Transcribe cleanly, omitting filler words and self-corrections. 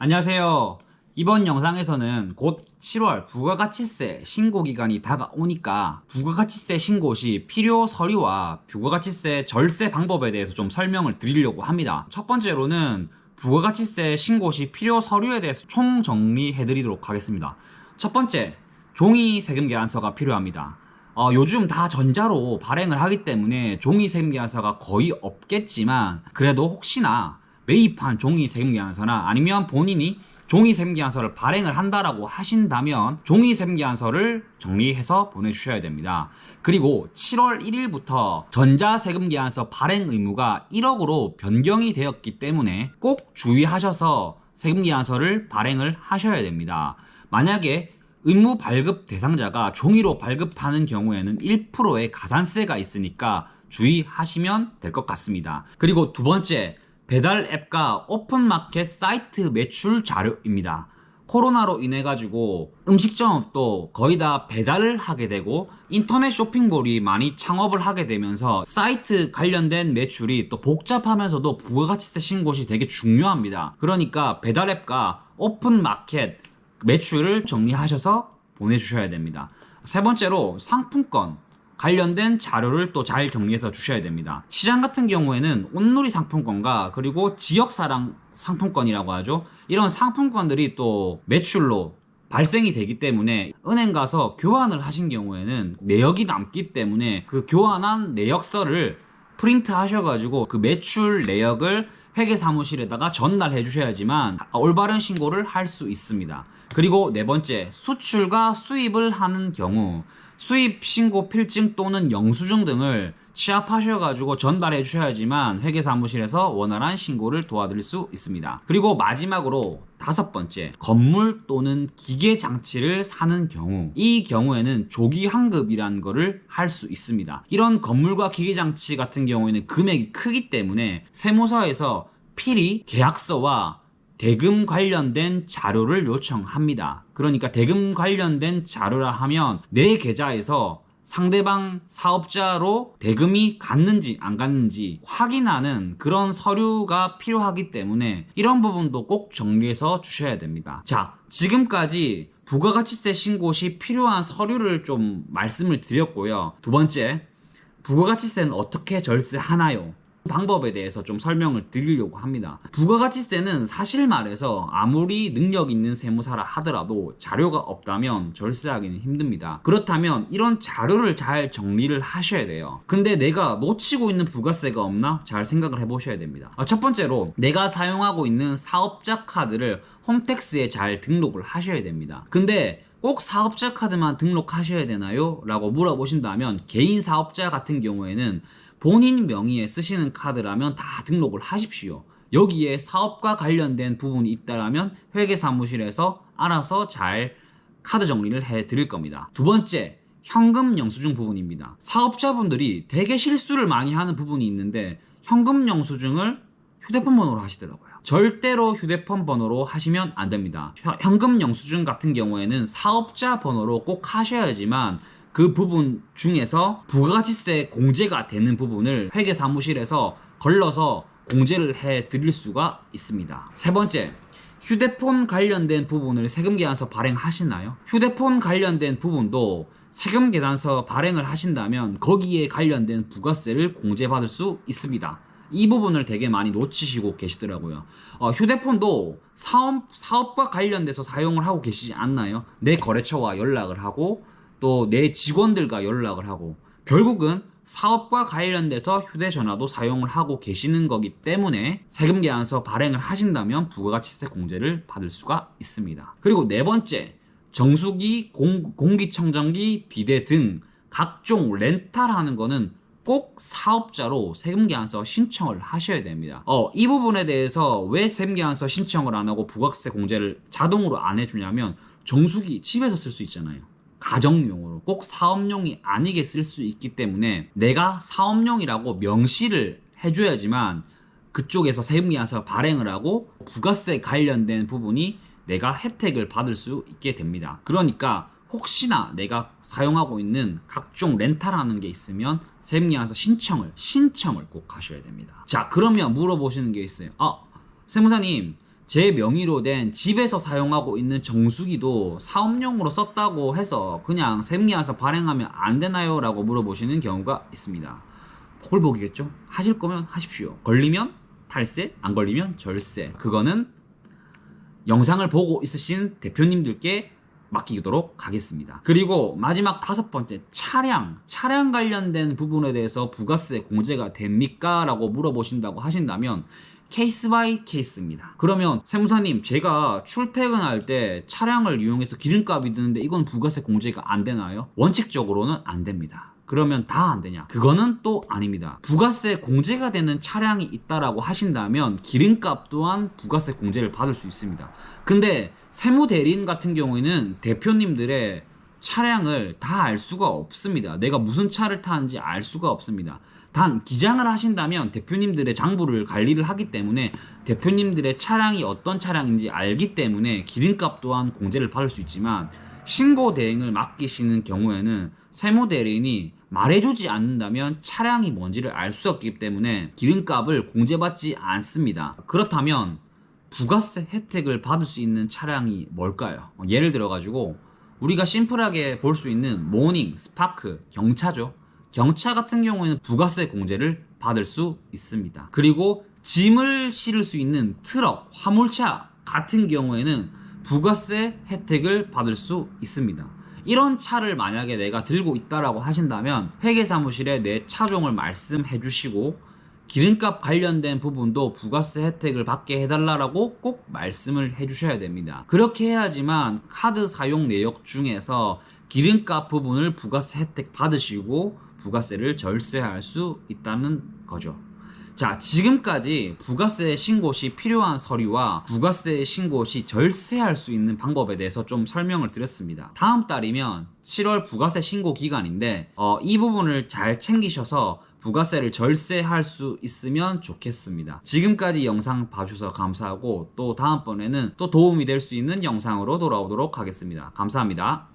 안녕하세요. 이번 영상에서는 곧 7월 부가가치세 신고 기간이 다가오니까 부가가치세 신고 시 필요 서류와 부가가치세 절세 방법에 대해서 좀 설명을 드리려고 합니다. 첫 번째로는 부가가치세 신고 시 필요 서류에 대해서 총 정리해 드리도록 하겠습니다. 첫 번째, 종이 세금 계산서가 필요합니다. 요즘 다 전자로 발행을 하기 때문에 종이 세금 계산서가 거의 없겠지만 그래도 혹시나 매입한 종이 세금 계산서나 아니면 본인이 종이 세금 계산서를 발행을 한다라고 하신다면 종이 세금 계산서를 정리해서 보내주셔야 됩니다. 그리고 7월 1일부터 전자 세금 계산서 발행 의무가 1억으로 변경이 되었기 때문에 꼭 주의하셔서 세금 계산서를 발행을 하셔야 됩니다. 만약에 의무 발급 대상자가 종이로 발급하는 경우에는 1%의 가산세가 있으니까 주의하시면 될 것 같습니다. 그리고 두 번째, 배달 앱과 오픈마켓 사이트 매출 자료입니다. 코로나로 인해 가지고 음식점업도 거의 다 배달을 하게 되고 인터넷 쇼핑몰이 많이 창업을 하게 되면서 사이트 관련된 매출이 또 복잡하면서도 부가가치세 신고시 되게 중요합니다. 그러니까 배달 앱과 오픈마켓 매출을 정리하셔서 보내주셔야 됩니다. 세 번째로 상품권 관련된 자료를 또 잘 정리해서 주셔야 됩니다. 시장 같은 경우에는 온누리 상품권과 그리고 지역사랑 상품권이라고 하죠. 이런 상품권들이 또 매출로 발생이 되기 때문에 은행 가서 교환을 하신 경우에는 내역이 남기 때문에 그 교환한 내역서를 프린트 하셔가지고 그 매출 내역을 회계사무실에다가 전달해 주셔야지만 올바른 신고를 할 수 있습니다. 그리고 네 번째, 수출과 수입을 하는 경우 수입 신고 필증 또는 영수증 등을 취합하셔가지고 전달해 주셔야지만 회계사무실에서 원활한 신고를 도와드릴 수 있습니다. 그리고 마지막으로 다섯 번째, 건물 또는 기계 장치를 사는 경우, 이 경우에는 조기 환급이라는 거를 할 수 있습니다. 이런 건물과 기계 장치 같은 경우에는 금액이 크기 때문에 세무서에서 필히 계약서와 대금 관련된 자료를 요청합니다. 그러니까 대금 관련된 자료라 하면 내 계좌에서 상대방 사업자로 대금이 갔는지 안 갔는지 확인하는 그런 서류가 필요하기 때문에 이런 부분도 꼭 정리해서 주셔야 됩니다. 자, 지금까지 부가가치세 신고 시 필요한 서류를 좀 말씀을 드렸고요. 두 번째, 부가가치세는 어떻게 절세하나요? 방법에 대해서 좀 설명을 드리려고 합니다. 부가가치세는 사실 말해서 아무리 능력 있는 세무사라 하더라도 자료가 없다면 절세하기는 힘듭니다. 그렇다면 이런 자료를 잘 정리를 하셔야 돼요. 근데 내가 놓치고 있는 부가세가 없나? 잘 생각을 해보셔야 됩니다. 첫 번째로 내가 사용하고 있는 사업자 카드를 홈택스에 잘 등록을 하셔야 됩니다. 근데 꼭 사업자 카드만 등록하셔야 되나요? 라고 물어보신다면 개인 사업자 같은 경우에는 본인 명의에 쓰시는 카드라면 다 등록을 하십시오. 여기에 사업과 관련된 부분이 있다라면 회계사무실에서 알아서 잘 카드 정리를 해 드릴 겁니다. 두 번째, 현금 영수증 부분입니다. 사업자분들이 되게 실수를 많이 하는 부분이 있는데 현금 영수증을 휴대폰 번호로 하시더라고요. 절대로 휴대폰 번호로 하시면 안 됩니다. 현금 영수증 같은 경우에는 사업자 번호로 꼭 하셔야지만 그 부분 중에서 부가가치세 공제가 되는 부분을 회계사무실에서 걸러서 공제를 해 드릴 수가 있습니다. 세 번째, 휴대폰 관련된 부분을 세금계산서 발행하시나요? 휴대폰 관련된 부분도 세금계산서 발행을 하신다면 거기에 관련된 부가세를 공제받을 수 있습니다. 이 부분을 되게 많이 놓치시고 계시더라고요. 휴대폰도 사업과 관련돼서 사용을 하고 계시지 않나요? 내 거래처와 연락을 하고 또 내 직원들과 연락을 하고 결국은 사업과 관련돼서 휴대전화도 사용을 하고 계시는 거기 때문에 세금계산서 발행을 하신다면 부가가치세 공제를 받을 수가 있습니다. 그리고 네 번째, 정수기, 공기청정기, 비데 등 각종 렌탈하는 거는 꼭 사업자로 세금계산서 신청을 하셔야 됩니다. 이 부분에 대해서 왜 세금계산서 신청을 안 하고 부가세 공제를 자동으로 안 해주냐면 정수기 집에서 쓸 수 있잖아요. 가정용으로 꼭 사업용이 아니게 쓸 수 있기 때문에 내가 사업용이라고 명시를 해줘야지만 그쪽에서 세금계산서 발행을 하고 부가세 관련된 부분이 내가 혜택을 받을 수 있게 됩니다. 그러니까 혹시나 내가 사용하고 있는 각종 렌탈하는 게 있으면 세금계산서 신청을 꼭 하셔야 됩니다. 자, 그러면 물어보시는 게 있어요. 세무사님, 제 명의로 된 집에서 사용하고 있는 정수기도 사업용으로 썼다고 해서 그냥 세무서에서 발행하면 안 되나요? 라고 물어보시는 경우가 있습니다. 복불복이겠죠? 하실 거면 하십시오. 걸리면 탈세, 안 걸리면 절세. 그거는 영상을 보고 있으신 대표님들께 맡기도록 하겠습니다. 그리고 마지막 5번째, 차량 관련된 부분에 대해서 부가세 공제가 됩니까? 라고 물어보신다고 하신다면 케이스 바이 케이스입니다. 그러면 세무사님, 제가 출퇴근할 때 차량을 이용해서 기름값이 드는데 이건 부가세 공제가 안 되나요? 원칙적으로는 안 됩니다. 그러면 다 안 되냐? 그거는 또 아닙니다. 부가세 공제가 되는 차량이 있다라고 하신다면 기름값 또한 부가세 공제를 받을 수 있습니다. 근데 세무대리인 같은 경우에는 대표님들의 차량을 다 알 수가 없습니다. 내가 무슨 차를 타는지 알 수가 없습니다. 단 기장을 하신다면 대표님들의 장부를 관리를 하기 때문에 대표님들의 차량이 어떤 차량인지 알기 때문에 기름값 또한 공제를 받을 수 있지만, 신고 대행을 맡기시는 경우에는 세무대리인이 말해주지 않는다면 차량이 뭔지를 알 수 없기 때문에 기름값을 공제받지 않습니다. 그렇다면 부가세 혜택을 받을 수 있는 차량이 뭘까요? 예를 들어가지고 우리가 심플하게 볼 수 있는 모닝, 스파크, 경차죠. 경차 같은 경우에는 부가세 공제를 받을 수 있습니다. 그리고 짐을 실을 수 있는 트럭, 화물차 같은 경우에는 부가세 혜택을 받을 수 있습니다. 이런 차를 만약에 내가 들고 있다라고 하신다면 회계사무실에 내 차종을 말씀해 주시고 기름값 관련된 부분도 부가세 혜택을 받게 해달라고 꼭 말씀을 해주셔야 됩니다. 그렇게 해야지만 카드 사용 내역 중에서 기름값 부분을 부가세 혜택 받으시고 부가세를 절세할 수 있다는 거죠. 자, 지금까지 부가세 신고 시 필요한 서류와 부가세 신고 시 절세할 수 있는 방법에 대해서 좀 설명을 드렸습니다. 다음 달이면 7월 부가세 신고 기간인데 이 부분을 잘 챙기셔서 부가세를 절세할 수 있으면 좋겠습니다. 지금까지 영상 봐주셔서 감사하고 또 다음번에는 또 도움이 될 수 있는 영상으로 돌아오도록 하겠습니다. 감사합니다.